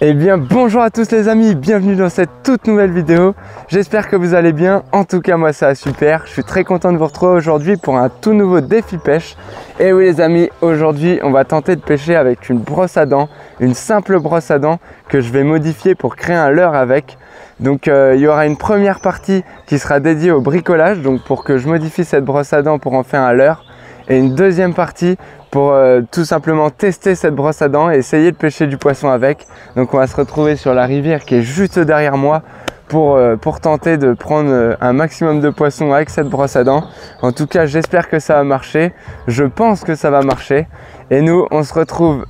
Eh bien bonjour à tous les amis, bienvenue dans cette toute nouvelle vidéo. J'espère que vous allez bien, en tout cas moi ça va super. Je suis très content de vous retrouver aujourd'hui pour un tout nouveau défi pêche. Et oui les amis, aujourd'hui on va tenter de pêcher avec une brosse à dents, une simple brosse à dents que je vais modifier pour créer un leurre avec. Donc il y aura une première partie qui sera dédiée au bricolage, donc pour que je modifie cette brosse à dents pour en faire un leurre. Et une deuxième partie pour tout simplement tester cette brosse à dents et essayer de pêcher du poisson avec. Donc on va se retrouver sur la rivière qui est juste derrière moi pour tenter de prendre un maximum de poissons avec cette brosse à dents. En tout cas j'espère que ça va marcher, je pense que ça va marcher. Et nous on se retrouve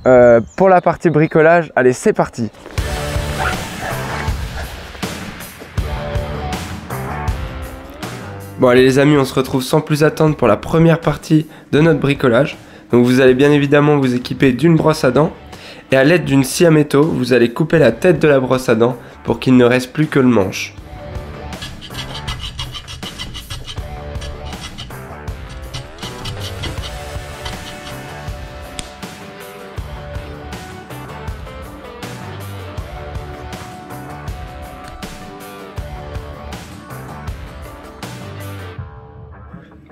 pour la partie bricolage. Allez c'est parti! Bon allez les amis, on se retrouve sans plus attendre pour la première partie de notre bricolage. Donc vous allez bien évidemment vous équiper d'une brosse à dents et à l'aide d'une scie à métaux, vous allez couper la tête de la brosse à dents pour qu'il ne reste plus que le manche.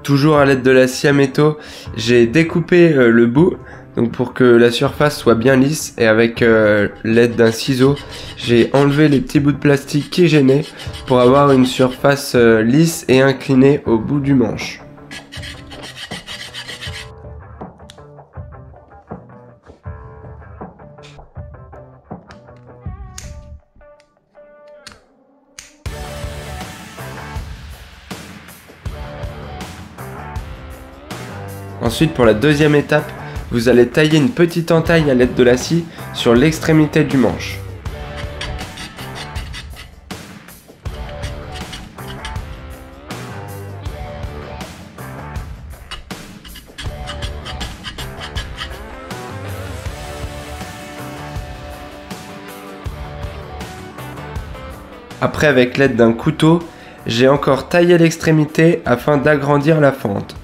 Toujours à l'aide de la scie à métaux, j'ai découpé le bout donc pour que la surface soit bien lisse, et avec l'aide d'un ciseau, j'ai enlevé les petits bouts de plastique qui gênaient pour avoir une surface lisse et inclinée au bout du manche. Ensuite, pour la deuxième étape, vous allez tailler une petite entaille à l'aide de la scie sur l'extrémité du manche. Après, avec l'aide d'un couteau, j'ai encore taillé l'extrémité afin d'agrandir la fente.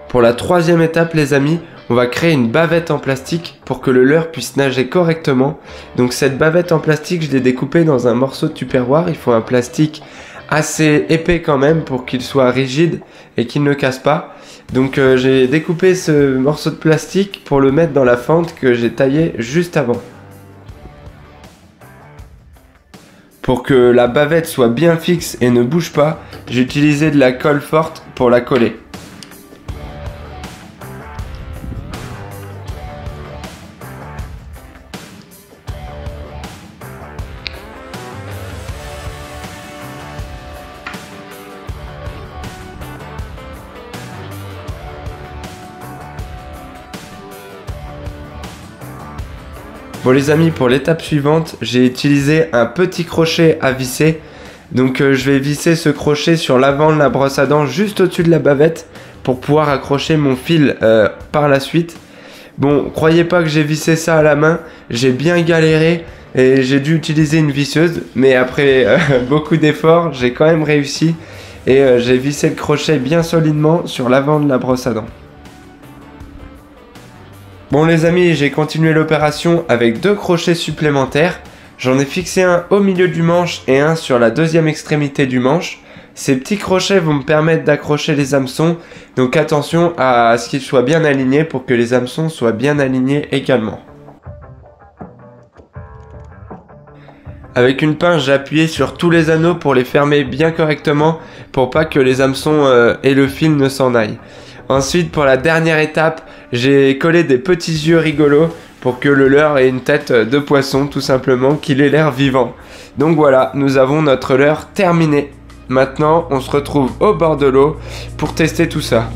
Pour la troisième étape les amis, on va créer une bavette en plastique pour que le leurre puisse nager correctement. Donc cette bavette en plastique, je l'ai découpée dans un morceau de tupperware. Il faut un plastique assez épais quand même pour qu'il soit rigide et qu'il ne casse pas. Donc j'ai découpé ce morceau de plastique pour le mettre dans la fente que j'ai taillée juste avant. Pour que la bavette soit bien fixe et ne bouge pas, j'ai utilisé de la colle forte pour la coller. Bon les amis, pour l'étape suivante, j'ai utilisé un petit crochet à visser. Donc je vais visser ce crochet sur l'avant de la brosse à dents juste au-dessus de la bavette pour pouvoir accrocher mon fil par la suite. Bon, croyez pas que j'ai vissé ça à la main, j'ai bien galéré et j'ai dû utiliser une visseuse. Mais après beaucoup d'efforts, j'ai quand même réussi et j'ai vissé le crochet bien solidement sur l'avant de la brosse à dents. Bon les amis, j'ai continué l'opération avec deux crochets supplémentaires. J'en ai fixé un au milieu du manche et un sur la deuxième extrémité du manche. Ces petits crochets vont me permettre d'accrocher les hameçons. Donc attention à ce qu'ils soient bien alignés pour que les hameçons soient bien alignés également. Avec une pince, j'ai appuyé sur tous les anneaux pour les fermer bien correctement pour pas que les hameçons et le fil ne s'en aillent. Ensuite, pour la dernière étape, j'ai collé des petits yeux rigolos pour que le leurre ait une tête de poisson, tout simplement, qu'il ait l'air vivant. Donc voilà, nous avons notre leurre terminé. Maintenant, on se retrouve au bord de l'eau pour tester tout ça.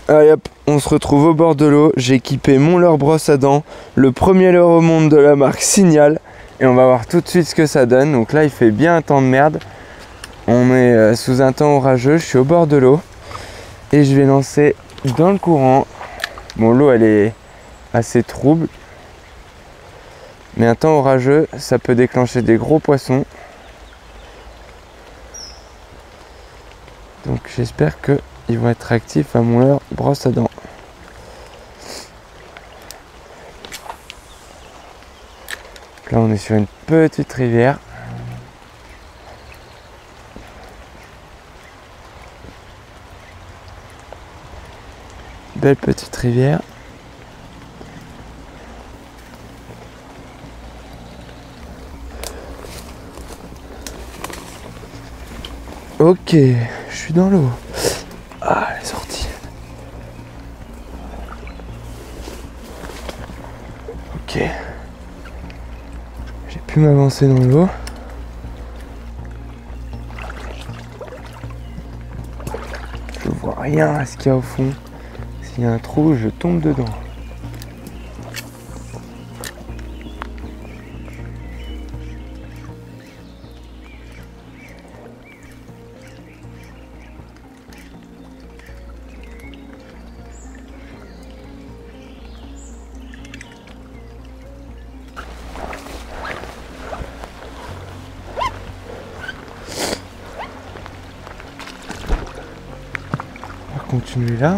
Allez hop, on se retrouve au bord de l'eau. J'ai équipé mon leurre brosse à dents, le premier leurre au monde de la marque Signal. Et on va voir tout de suite ce que ça donne. Donc là il fait bien un temps de merde. On est sous un temps orageux, je suis au bord de l'eau. Et je vais lancer dans le courant. Bon, l'eau elle est assez trouble. Mais un temps orageux, ça peut déclencher des gros poissons. Donc j'espère qu'ils vont être actifs à mon leurre brosse à dents. Là on est sur une petite rivière. Belle petite rivière. Ok, je suis dans l'eau. Ah, elle est sortie. Ok. J'ai pu m'avancer dans l'eau. Je vois rien à ce qu'il y a au fond. S'il y a un trou, je tombe dedans. On va continuer là.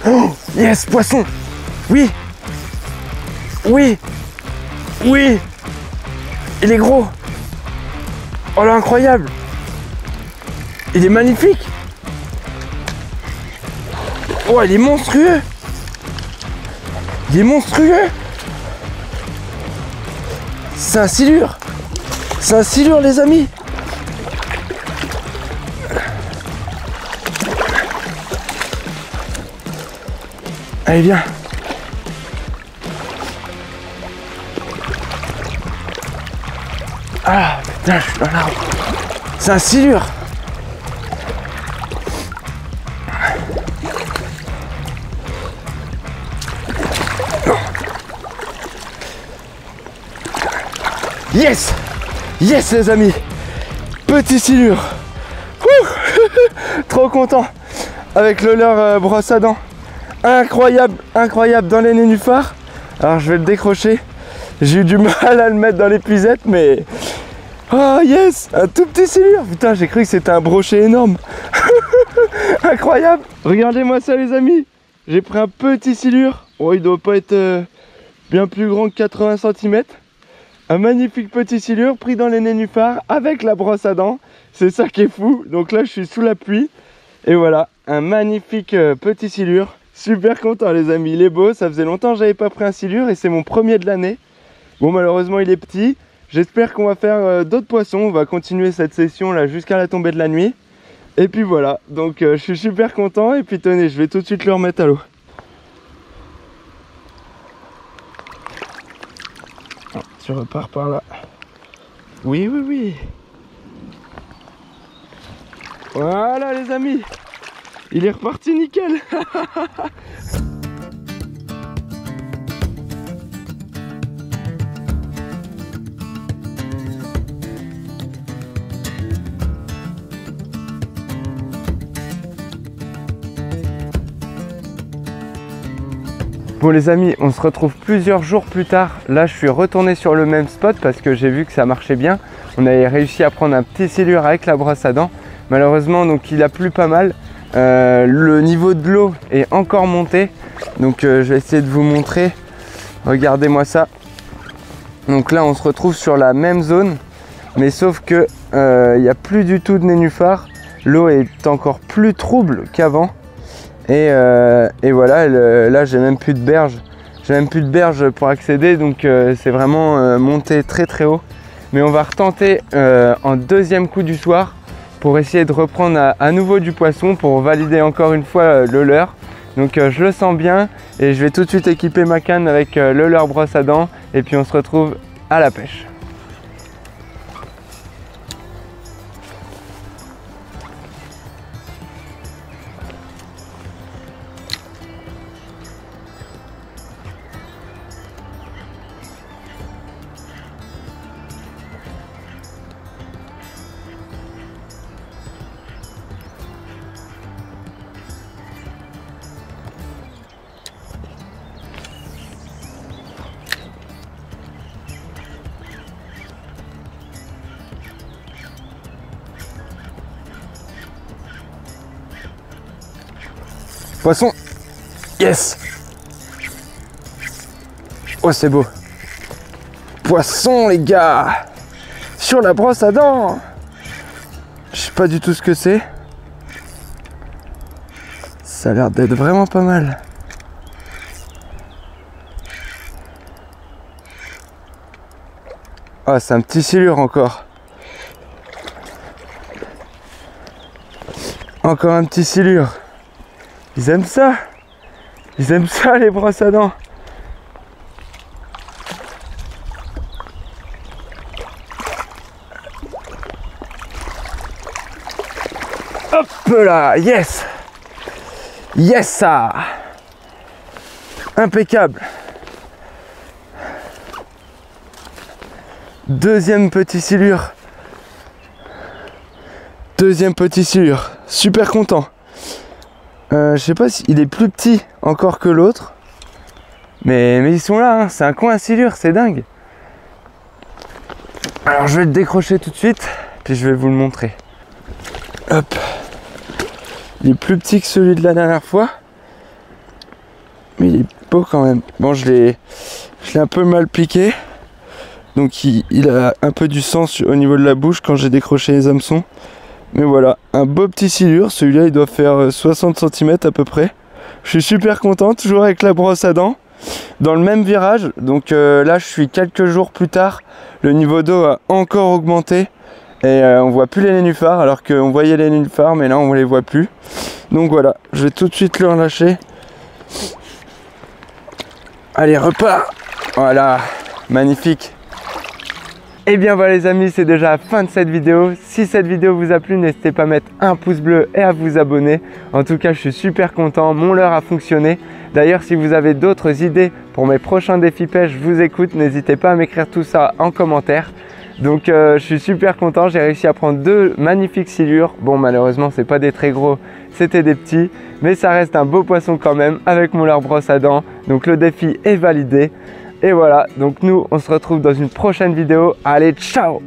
Oh, yes, poisson. Oui. Oui. Oui. Il est gros. Oh là, incroyable. Il est magnifique. Oh, il est monstrueux. Il est monstrueux. C'est un silure. C'est un silure, les amis. Allez, viens. Ah, putain, je suis dans l'arbre. C'est un silure. Yes. Yes, les amis. Petit silure. Trop content. Avec le leurre brosse à dents. Incroyable, incroyable dans les nénuphars. Alors je vais le décrocher. J'ai eu du mal à le mettre dans l'épuisette, mais... Oh yes, un tout petit silure. Putain, j'ai cru que c'était un brochet énorme. Incroyable. Regardez-moi ça, les amis. J'ai pris un petit silure. Oh, il doit pas être bien plus grand que 80 cm. Un magnifique petit silure pris dans les nénuphars avec la brosse à dents. C'est ça qui est fou. Donc là, je suis sous la pluie. Et voilà, un magnifique petit silure. Super content, les amis, il est beau. Ça faisait longtemps que j'avais pas pris un silure et c'est mon premier de l'année. Bon, malheureusement il est petit. J'espère qu'on va faire d'autres poissons. On va continuer cette session là jusqu'à la tombée de la nuit. Et puis voilà, donc je suis super content. Et puis tenez, je vais tout de suite le remettre à l'eau. Oh, tu repars par là. Oui, oui, oui. Voilà, les amis. Il est reparti nickel. Bon les amis, on se retrouve plusieurs jours plus tard. Là je suis retourné sur le même spot parce que j'ai vu que ça marchait bien. On avait réussi à prendre un petit silure avec la brosse à dents. Malheureusement donc il a plu pas mal. Le niveau de l'eau est encore monté. Donc je vais essayer de vous montrer. Regardez-moi ça. Donc là on se retrouve sur la même zone. Mais sauf que il n'y a plus du tout de nénuphars. L'eau est encore plus trouble qu'avant. Et voilà, là j'ai même plus de berge J'ai même plus de berge pour accéder, donc c'est vraiment monté très très haut. Mais on va retenter en deuxième coup du soir pour essayer de reprendre à nouveau du poisson pour valider encore une fois le leurre. Donc je le sens bien et je vais tout de suite équiper ma canne avec le leurre brosse à dents et puis on se retrouve à la pêche. Poisson! Yes! Oh, c'est beau! Poisson, les gars! Sur la brosse à dents! Je sais pas du tout ce que c'est. Ça a l'air d'être vraiment pas mal. Ah, c'est un petit silure encore. Encore un petit silure. Ils aiment ça. Ils aiment ça, les brosses à dents. Hop là, yes. Yes, ça. Impeccable. Deuxième petit silure. Deuxième petit silure. Super content. Je sais pas s'il est plus petit encore que l'autre. Mais ils sont là, hein. C'est un coin à silure, c'est dingue. Alors je vais le décrocher tout de suite, puis je vais vous le montrer. Hop. Il est plus petit que celui de la dernière fois. Mais il est beau quand même. Bon, je l'ai un peu mal piqué. Donc il a un peu du sang au niveau de la bouche quand j'ai décroché les hameçons. Mais voilà, un beau petit silure. Celui-là, il doit faire 60 cm à peu près. Je suis super content, toujours avec la brosse à dents. Dans le même virage. Donc là, je suis quelques jours plus tard. Le niveau d'eau a encore augmenté. Et on voit plus les nénuphars. Alors qu'on voyait les nénuphars, mais là, on les voit plus. Donc voilà, je vais tout de suite le relâcher. Allez, repart. Voilà, magnifique. Et bien voilà les amis, c'est déjà la fin de cette vidéo. Si cette vidéo vous a plu, n'hésitez pas à mettre un pouce bleu et à vous abonner. En tout cas, je suis super content, mon leurre a fonctionné. D'ailleurs, si vous avez d'autres idées pour mes prochains défis pêche, je vous écoute. N'hésitez pas à m'écrire tout ça en commentaire. Donc je suis super content, j'ai réussi à prendre deux magnifiques silures. Bon, malheureusement, c'est pas des très gros, c'était des petits. Mais ça reste un beau poisson quand même avec mon leurre brosse à dents. Donc le défi est validé. Et voilà, donc nous, on se retrouve dans une prochaine vidéo. Allez, ciao!